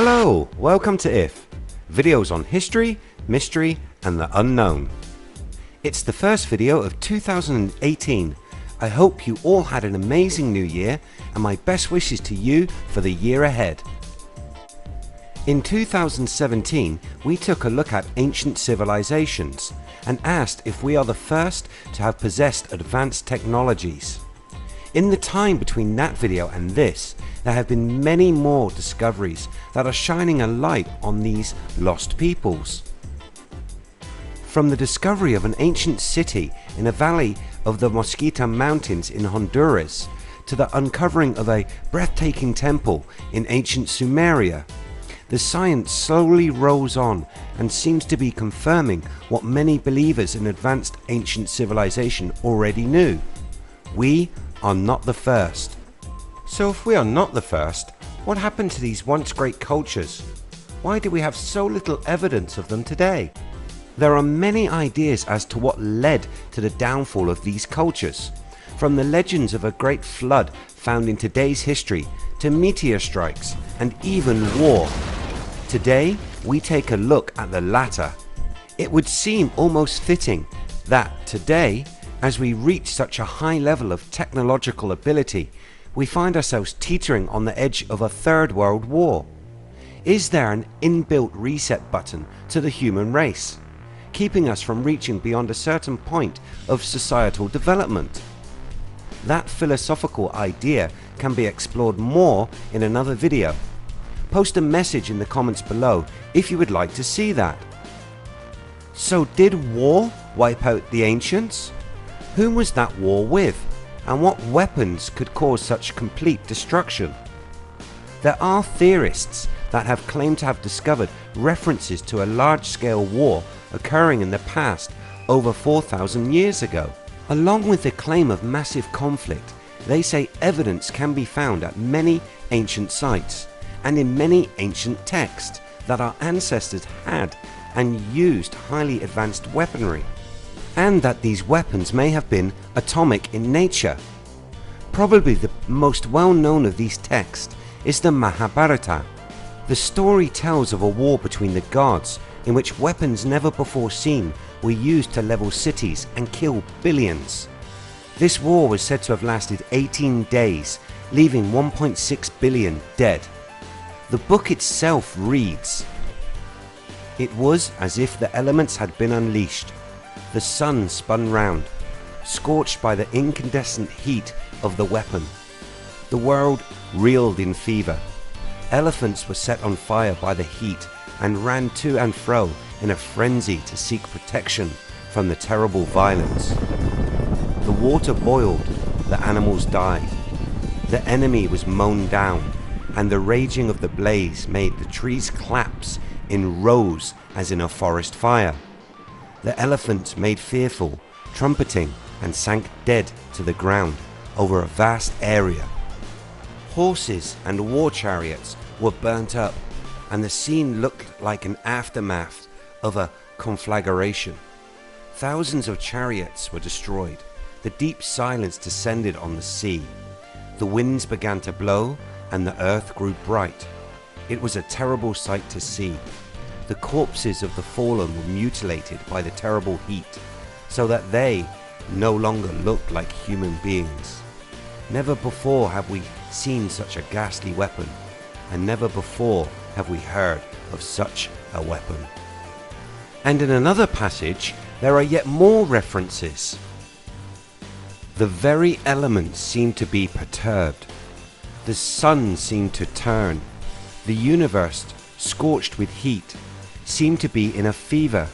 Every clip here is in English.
Hello, welcome to IF, videos on history, mystery and the unknown. It's the first video of 2018. I hope you all had an amazing new year and my best wishes to you for the year ahead. In 2017 we took a look at ancient civilizations and asked if we are the first to have possessed advanced technologies. In the time between that video and this, there have been many more discoveries that are shining a light on these lost peoples. From the discovery of an ancient city in a valley of the Mosquita Mountains in Honduras to the uncovering of a breathtaking temple in ancient Sumeria, the science slowly rolls on and seems to be confirming what many believers in advanced ancient civilization already knew. We are not the first. So if we are not the first, what happened to these once great cultures? Why do we have so little evidence of them today? There are many ideas as to what led to the downfall of these cultures, from the legends of a great flood found in today's history to meteor strikes and even war. Today we take a look at the latter. It would seem almost fitting that today, as we reach such a high level of technological ability, we find ourselves teetering on the edge of a third world war. Is there an inbuilt reset button to the human race, keeping us from reaching beyond a certain point of societal development? That philosophical idea can be explored more in another video. Post a message in the comments below if you would like to see that. So did war wipe out the ancients? Whom was that war with, and what weapons could cause such complete destruction? There are theorists that have claimed to have discovered references to a large-scale war occurring in the past over 4,000 years ago. Along with the claim of massive conflict, they say evidence can be found at many ancient sites and in many ancient texts that our ancestors had and used highly advanced weaponry, and that these weapons may have been atomic in nature. Probably the most well known of these texts is the Mahabharata. The story tells of a war between the gods in which weapons never before seen were used to level cities and kill billions. This war was said to have lasted 18 days, leaving 1.6 billion dead. The book itself reads, "It was as if the elements had been unleashed. The sun spun round, scorched by the incandescent heat of the weapon. The world reeled in fever. Elephants were set on fire by the heat and ran to and fro in a frenzy to seek protection from the terrible violence. The water boiled, the animals died. The enemy was mown down, and the raging of the blaze made the trees collapse in rows as in a forest fire. The elephants made fearful, trumpeting, and sank dead to the ground over a vast area. Horses and war chariots were burnt up, and the scene looked like an aftermath of a conflagration. Thousands of chariots were destroyed. The deep silence descended on the sea. The winds began to blow, and the earth grew bright. It was a terrible sight to see. The corpses of the fallen were mutilated by the terrible heat, so that they no longer looked like human beings. Never before have we seen such a ghastly weapon, and never before have we heard of such a weapon." And in another passage there are yet more references. "The very elements seemed to be perturbed. The sun seemed to turn. The universe, scorched with heat, seemed to be in a fever.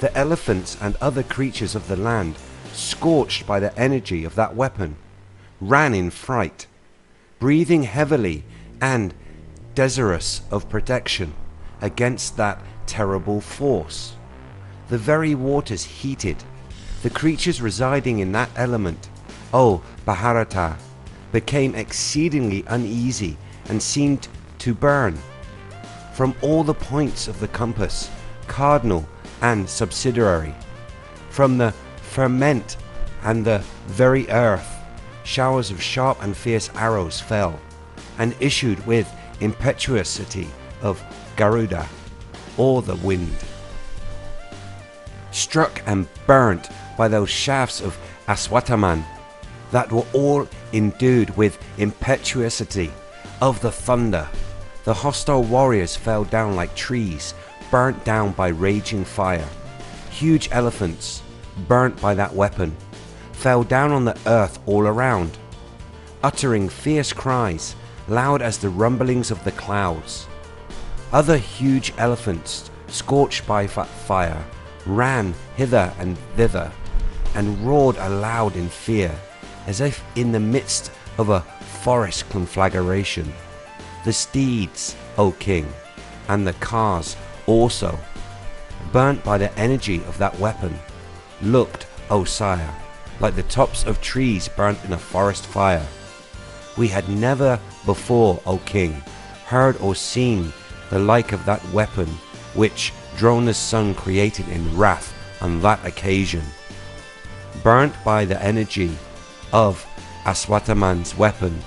The elephants and other creatures of the land, scorched by the energy of that weapon, ran in fright, breathing heavily and desirous of protection against that terrible force. The very waters heated. The creatures residing in that element, O Bharata, became exceedingly uneasy and seemed to burn. From all the points of the compass, cardinal and subsidiary, from the firmament and the very earth, showers of sharp and fierce arrows fell, and issued with impetuosity of Garuda, or the wind. Struck and burnt by those shafts of Aswataman that were all endued with impetuosity of the thunder, the hostile warriors fell down like trees burnt down by raging fire. Huge elephants, burnt by that weapon, fell down on the earth all around, uttering fierce cries loud as the rumblings of the clouds. Other huge elephants, scorched by fire, ran hither and thither and roared aloud in fear, as if in the midst of a forest conflagration. The steeds, O king, and the cars also, burnt by the energy of that weapon, looked, O sire, like the tops of trees burnt in a forest fire. We had never before, O king, heard or seen the like of that weapon which Drona's son created in wrath on that occasion. Burnt by the energy of Aswataman's weapon,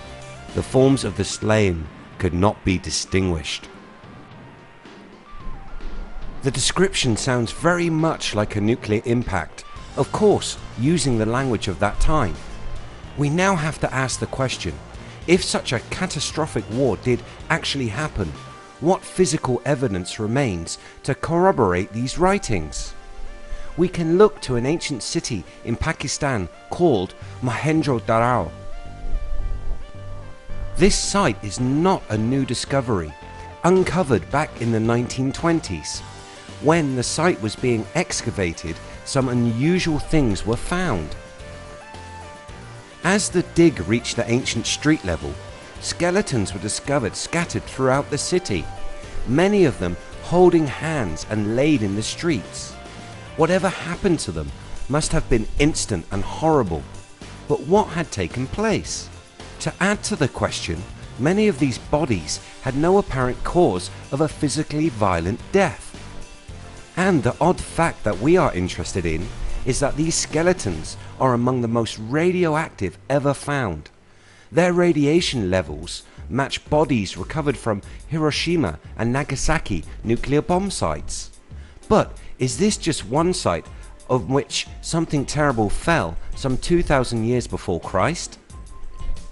the forms of the slain could not be distinguished. The description sounds very much like a nuclear impact, of course using the language of that time. We now have to ask the question, if such a catastrophic war did actually happen, what physical evidence remains to corroborate these writings? We can look to an ancient city in Pakistan called Mohenjo-Daro. This site is not a new discovery, uncovered back in the 1920s. When the site was being excavated, some unusual things were found. As the dig reached the ancient street level, skeletons were discovered scattered throughout the city, many of them holding hands and laid in the streets. Whatever happened to them must have been instant and horrible. But what had taken place? To add to the question, many of these bodies had no apparent cause of a physically violent death. And the odd fact that we are interested in is that these skeletons are among the most radioactive ever found. Their radiation levels match bodies recovered from Hiroshima and Nagasaki nuclear bomb sites. But is this just one site of which something terrible fell some 2,000 years before Christ?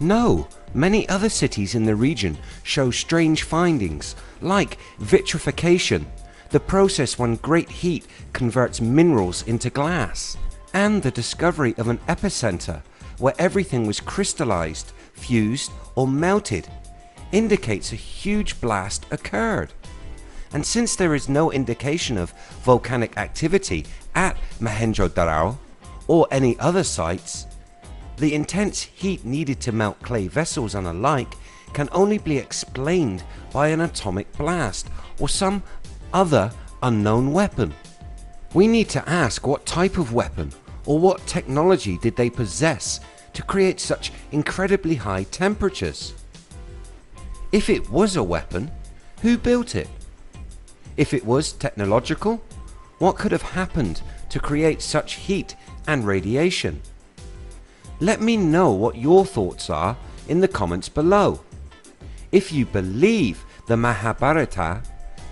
No, many other cities in the region show strange findings, like vitrification, the process when great heat converts minerals into glass, and the discovery of an epicenter where everything was crystallized, fused or melted, indicates a huge blast occurred. And since there is no indication of volcanic activity at Mohenjo-Daro or any other sites, the intense heat needed to melt clay vessels and alike can only be explained by an atomic blast or some other unknown weapon. We need to ask what type of weapon or what technology did they possess to create such incredibly high temperatures? If it was a weapon, who built it? If it was technological, what could have happened to create such heat and radiation? Let me know what your thoughts are in the comments below. If you believe the Mahabharata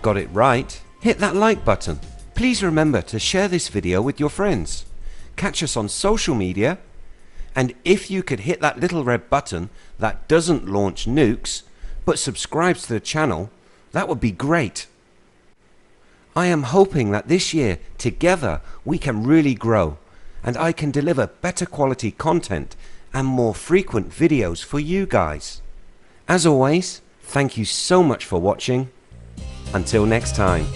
got it right, hit that like button. Please remember to share this video with your friends. Catch us on social media, and if you could hit that little red button that doesn't launch nukes but subscribes to the channel, that would be great. I am hoping that this year together we can really grow and I can deliver better quality content and more frequent videos for you guys. As always, thank you so much for watching. Until next time.